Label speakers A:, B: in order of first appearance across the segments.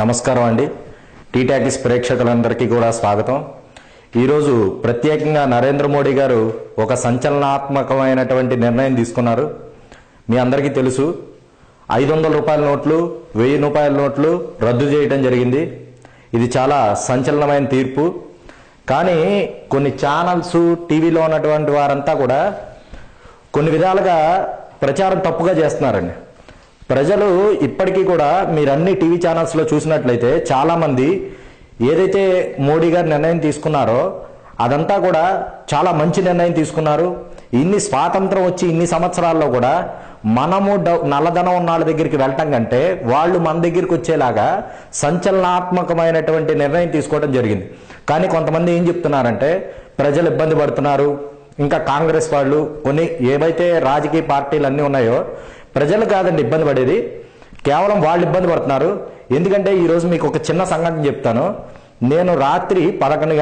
A: నమస్కారం అండి. టీటాకిస్ ప్రేక్షకులందరికీ కూడా స్వాగతం. ఈరోజు ప్రత్యేకంగా నరేంద్ర మోడీ గారు ఒక సంచలనాత్మకమైనటువంటి నిర్ణయం తీసుకున్నారు. మీ అందరికీ తెలుసు, 500 రూపాయల నోట్లు, 1000 రూపాయల నోట్లు రద్దు చేయడం జరిగింది. ఇది చాలా సంచలనమైన తీర్పు. కానీ కొన్ని ఛానల్స్, టీవీలో ఉన్నటువంటి వారంతా కూడా కొన్ని విధాలుగా ప్రచారం తప్పుగా చేస్తున్నారండి. ప్రజలు ఇప్పటికీ కూడా మీరు అన్ని టీవీ ఛానల్స్లో చూసినట్లయితే చాలామంది ఏదైతే మోడీ గారు నిర్ణయం తీసుకున్నారో అదంతా కూడా చాలా మంచి నిర్ణయం తీసుకున్నారు. ఇన్ని స్వాతంత్రం వచ్చి ఇన్ని సంవత్సరాల్లో కూడా మనము నల్లధనం ఉన్న వాళ్ళ దగ్గరికి వెళ్ళటం కంటే వాళ్ళు మన దగ్గరికి వచ్చేలాగా సంచలనాత్మకమైనటువంటి నిర్ణయం తీసుకోవడం జరిగింది. కానీ కొంతమంది ఏం చెప్తున్నారంటే ప్రజలు ఇబ్బంది పడుతున్నారు, ఇంకా కాంగ్రెస్ వాళ్ళు కొన్ని ఏవైతే రాజకీయ పార్టీలు అన్నీ ఉన్నాయో ప్రజలు కాదండి ఇబ్బంది పడేది, కేవలం వాళ్ళు ఇబ్బంది పడుతున్నారు. ఎందుకంటే ఈరోజు మీకు ఒక చిన్న సంఘటన చెప్తాను. నేను రాత్రి 11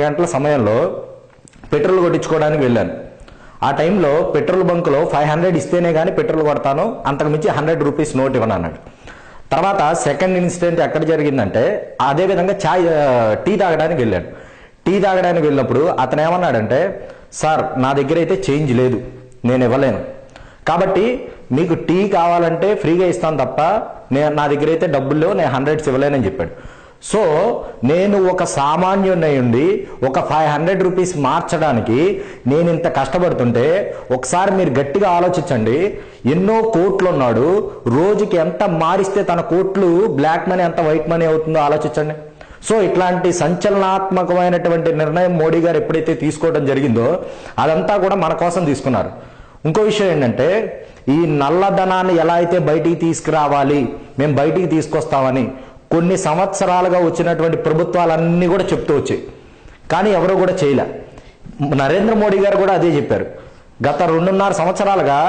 A: గంటల సమయంలో పెట్రోల్ కొట్టించుకోవడానికి వెళ్ళాను. ఆ టైంలో పెట్రోల్ బంకులో 500 ఇస్తేనే కానీ పెట్రోల్ కొడతాను, అంతకుమించి 100 రూపీస్ నోట్ ఇవ్వను అన్నాడు. తర్వాత సెకండ్ ఇన్సిడెంట్ ఎక్కడ జరిగిందంటే అదేవిధంగా టీ తాగడానికి వెళ్ళాను. టీ తాగడానికి వెళ్ళినప్పుడు అతను ఏమన్నాడంటే, సార్ నా దగ్గర అయితే చేంజ్ లేదు, నేను ఇవ్వలేను, కాబట్టి మీకు టీ కావాలంటే ఫ్రీగా ఇస్తాను తప్ప నా దగ్గర అయితే డబ్బుల్లో నేను 100 ఇవ్వలేనని చెప్పాడు. సో నేను ఒక సామాన్యుడినై ఉండి ఒక 500 రూపీస్ మార్చడానికి నేను ఇంత కష్టపడుతుంటే ఒకసారి మీరు గట్టిగా ఆలోచించండి. ఎన్నో కోట్లు ఉన్నాడు, రోజుకి ఎంత మారిస్తే తన కోట్లు బ్లాక్ మనీ ఎంత వైట్ మనీ అవుతుందో ఆలోచించండి. సో ఇట్లాంటి సంచలనాత్మకమైనటువంటి నిర్ణయం మోడీ గారు ఎప్పుడైతే తీసుకోవడం జరిగిందో అదంతా కూడా మన కోసం తీసుకున్నారు. ఇంకో విషయం ఏంటంటే, ఈ నల్లధనాన్ని ఎలా అయితే బయటికి తీసుకురావాలి, మేము బయటికి తీసుకొస్తామని కొన్ని సంవత్సరాలుగా వచ్చినటువంటి ప్రభుత్వాలన్నీ కూడా చెప్తూ వచ్చాయి, కానీ ఎవరు కూడా చేయలే. నరేంద్ర మోడీ గారు కూడా అదే చెప్పారు. గత 2.5 సంవత్సరాలుగా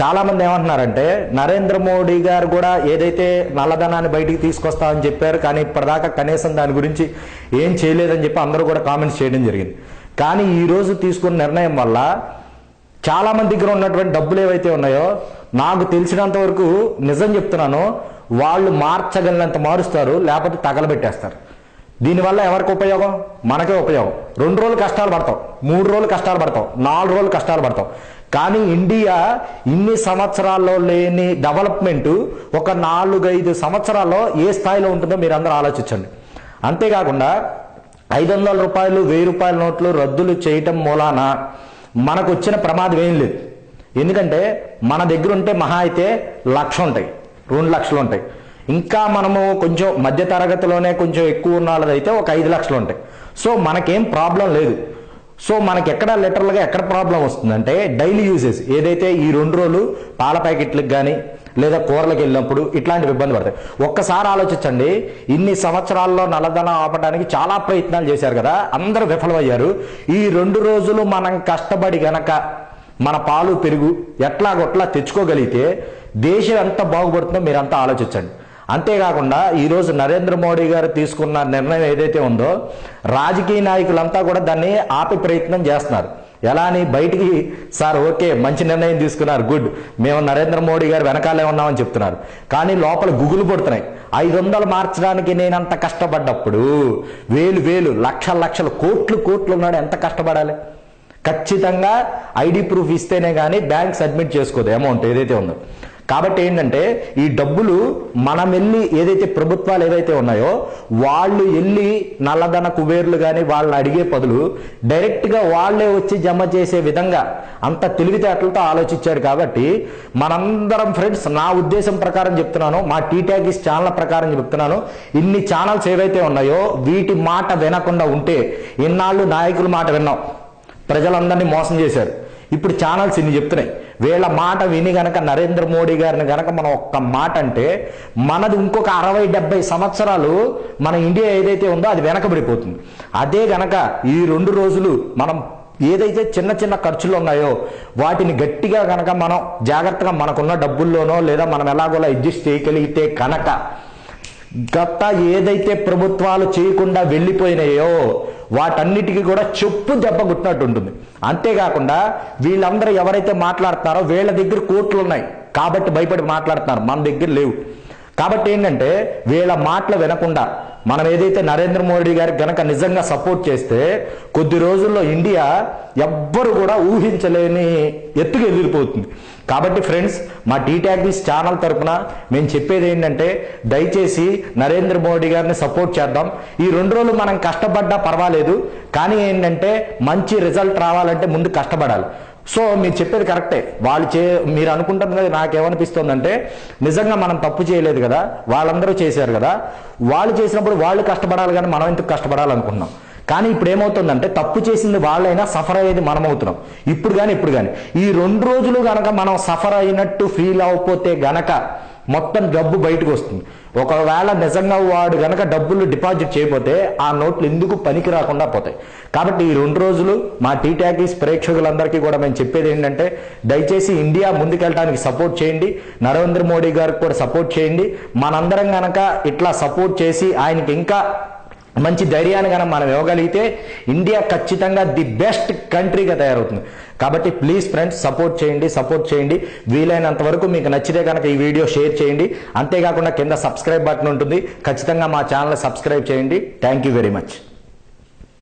A: చాలామంది ఏమంటున్నారంటే నరేంద్ర మోడీ గారు కూడా ఏదైతే నల్లధనాన్ని బయటికి తీసుకొస్తామని చెప్పారు, కానీ ఇప్పటిదాకా కనీసం దాని గురించి ఏం చేయలేదని చెప్పి అందరూ కూడా కామెంట్స్ చేయడం జరిగింది. కానీ ఈరోజు తీసుకున్న నిర్ణయం వల్ల చాలా మంది దగ్గర ఉన్నటువంటి డబ్బులు ఏవైతే ఉన్నాయో నాకు తెలిసినంత వరకు నిజం చెప్తున్నాను, వాళ్ళు మార్చగలిగినంత మారుస్తారు, లేకపోతే తగలబెట్టేస్తారు. దీనివల్ల ఎవరికి ఉపయోగం? మనకే ఉపయోగం. 2 రోజులు కష్టాలు పడతాం, 3 రోజులు కష్టాలు పడతాం, 4 రోజులు కష్టాలు పడతాం. కానీ ఇండియా ఇన్ని సంవత్సరాల్లో లేని డెవలప్మెంట్ ఒక 4-5 సంవత్సరాల్లో ఏ స్థాయిలో ఉంటుందో మీరు అందరూ ఆలోచించండి. అంతేకాకుండా 500 రూపాయలు 1000 రూపాయల నోట్లు రద్దులు చేయటం మూలాన మనకు వచ్చిన ప్రమాదం ఏం లేదు. ఎందుకంటే మన దగ్గర ఉంటే మహా అయితే 1,00,000 ఉంటాయి, 2 లక్షలు ఉంటాయి. ఇంకా మనము కొంచెం మధ్య తరగతిలోనే కొంచెం ఎక్కువ ఉన్న వాళ్ళదైతే ఒక 5 లక్షలు ఉంటాయి. సో మనకేం ప్రాబ్లం లేదు. సో మనకి లిటరల్గా ఎక్కడ ప్రాబ్లం వస్తుందంటే డైలీ యూజెస్ ఏదైతే ఈ 2 రోజులు పాల ప్యాకెట్లకు కానీ లేదా కూరలకు వెళ్ళినప్పుడు ఇట్లాంటివి ఇబ్బంది పడతాయి. ఒక్కసారి ఆలోచించండి, ఇన్ని సంవత్సరాల్లో నల్లధనం ఆపడానికి చాలా ప్రయత్నాలు చేశారు కదా, అందరూ విఫలమయ్యారు. ఈ 2 రోజులు మనం కష్టపడి గనక మన పాలు పెరుగు ఎట్లాగొట్లా తెచ్చుకోగలిగితే దేశం ఎంత బాగుపడుతుందో మీరంతా ఆలోచించండి. అంతేకాకుండా ఈరోజు నరేంద్ర మోడీ గారు తీసుకున్న నిర్ణయం ఏదైతే ఉందో రాజకీయ నాయకులంతా కూడా దాన్ని ఆపే ప్రయత్నం చేస్తున్నారు. ఎలా అని బయటికి సార్ ఓకే మంచి నిర్ణయం తీసుకున్నారు, గుడ్, మేము నరేంద్ర మోడీ గారు వెనకాలే ఉన్నామని చెప్తున్నారు. కానీ లోపల గుగులు పడుతున్నాయి. 500 మార్చడానికి నేనంత కష్టపడ్డప్పుడు వేలు లక్షలు కోట్లు ఉన్నాడు, ఎంత కష్టపడాలి? ఖచ్చితంగా ఐడి ప్రూఫ్ ఇస్తేనే కానీ బ్యాంక్ సబ్మిట్ చేసుకోదు అమౌంట్ ఏదైతే ఉందో. కాబట్టి ఏంటంటే ఈ డబ్బులు మనం వెళ్ళి ఏదైతే ప్రభుత్వాలు ఏవైతే ఉన్నాయో వాళ్ళు వెళ్ళి నల్లధన కుబేర్లు కానీ వాళ్ళని అడిగే బదులు డైరెక్ట్గా వాళ్లే వచ్చి జమ చేసే విధంగా అంత తెలివితేటలతో ఆలోచించారు. కాబట్టి మనందరం ఫ్రెండ్స్, నా ఉద్దేశం ప్రకారం చెప్తున్నాను, మా టీటాకిస్ ఛానల్ ప్రకారం చెప్తున్నాను, ఇన్ని ఛానల్స్ ఏవైతే ఉన్నాయో వీటి మాట వినకుండా ఉంటే, ఇన్నాళ్ళు నాయకుల మాట విన్నాం, ప్రజలందరినీ మోసం చేశారు, ఇప్పుడు ఛానల్స్ ఇన్ని చెప్తున్నాయి. వీళ్ళ మాట విని గనక నరేంద్ర మోడీ గారిని గనక మనం ఒక్క మాట అంటే మనది ఇంకొక 60-70 సంవత్సరాలు మన ఇండియా ఏదైతే ఉందో అది వెనకబడిపోతుంది. అదే గనక ఈ 2 రోజులు మనం ఏదైతే చిన్న ఖర్చులు ఉన్నాయో వాటిని గట్టిగా గనక మనం జాగ్రత్తగా మనకున్న డబ్బుల్లోనో లేదా మనం ఎలాగోలా అడ్జస్ట్ చేయగలిగితే కనుక గత ఏదైతే ప్రభుత్వాలు చేయకుండా వెళ్ళిపోయినాయో వాటన్నిటికీ కూడా చెప్పు దెబ్బ గుట్టినట్టు ఉంటుంది. అంతేకాకుండా వీళ్ళందరూ ఎవరైతే మాట్లాడుతున్నారో వీళ్ళ దగ్గర కోట్లు ఉన్నాయి కాబట్టి భయపడి మాట్లాడుతున్నారు, మన దగ్గర లేవు. కాబట్టి ఏంటంటే వీళ్ళ మాటలు వినకుండా మనం ఏదైతే నరేంద్ర మోడీ గారికి గనక నిజంగా సపోర్ట్ చేస్తే కొద్ది రోజుల్లో ఇండియా ఎవ్వరు కూడా ఊహించలేని ఎత్తుకు ఎదిరిపోతుంది. కాబట్టి ఫ్రెండ్స్, మా టీటాక్టీస్ ఛానల్ తరపున మేము చెప్పేది ఏంటంటే దయచేసి నరేంద్ర మోడీ గారిని సపోర్ట్ చేద్దాం. ఈ 2 రోజులు మనం కష్టపడ్డా పర్వాలేదు, కానీ ఏంటంటే మంచి రిజల్ట్ రావాలంటే ముందు కష్టపడాలి. సో మీరు చెప్పేది కరెక్టే. మీరు అనుకుంటున్నది నాకేమనిపిస్తుందంటే నిజంగా మనం తప్పు చేయలేదు కదా, వాళ్ళందరూ చేశారు కదా, వాళ్ళు చేసినప్పుడు వాళ్ళు కష్టపడాలి కానీ మనం ఎందుకు కష్టపడాలనుకున్నాం. కానీ ఇప్పుడు ఏమవుతుందంటే తప్పు చేసింది వాళ్ళైనా సఫర్ అయ్యేది మనం అవుతున్నాం. ఇప్పుడు కానీ ఈ 2 రోజులు గనక మనం సఫర్ అయినట్టు ఫీల్ అవ్వకపోతే గనక మొత్తం డబ్బు బయటకు వస్తుంది. ఒకవేళ నిజంగా వాడు గనక డబ్బులు డిపాజిట్ చేయకపోతే ఆ నోట్లు ఎందుకు పనికి రాకుండా పోతాయి. కాబట్టి ఈ 2 రోజులు మా టీటాకీస్ ప్రేక్షకులందరికీ కూడా మేము చెప్పేది ఏంటంటే దయచేసి ఇండియా ముందుకెళ్ళడానికి సపోర్ట్ చేయండి, నరేంద్ర మోడీ గారికి కూడా సపోర్ట్ చేయండి. మనందరం గనక ఇట్లా సపోర్ట్ చేసి ఆయనకి ఇంకా మంచి ధైర్యాన్ని కనుక మనం ఇవ్వగలిగితే ఇండియా ఖచ్చితంగా ది బెస్ట్ కంట్రీగా తయారవుతుంది. కాబట్టి ప్లీజ్ ఫ్రెండ్స్ సపోర్ట్ చేయండి. వీలైనంత వరకు మీకు నచ్చితే కనుక ఈ వీడియో షేర్ చేయండి. అంతేకాకుండా కింద సబ్స్క్రైబ్ బటన్ ఉంటుంది, ఖచ్చితంగా మా ఛానల్ సబ్స్క్రైబ్ చేయండి. Thank you very much.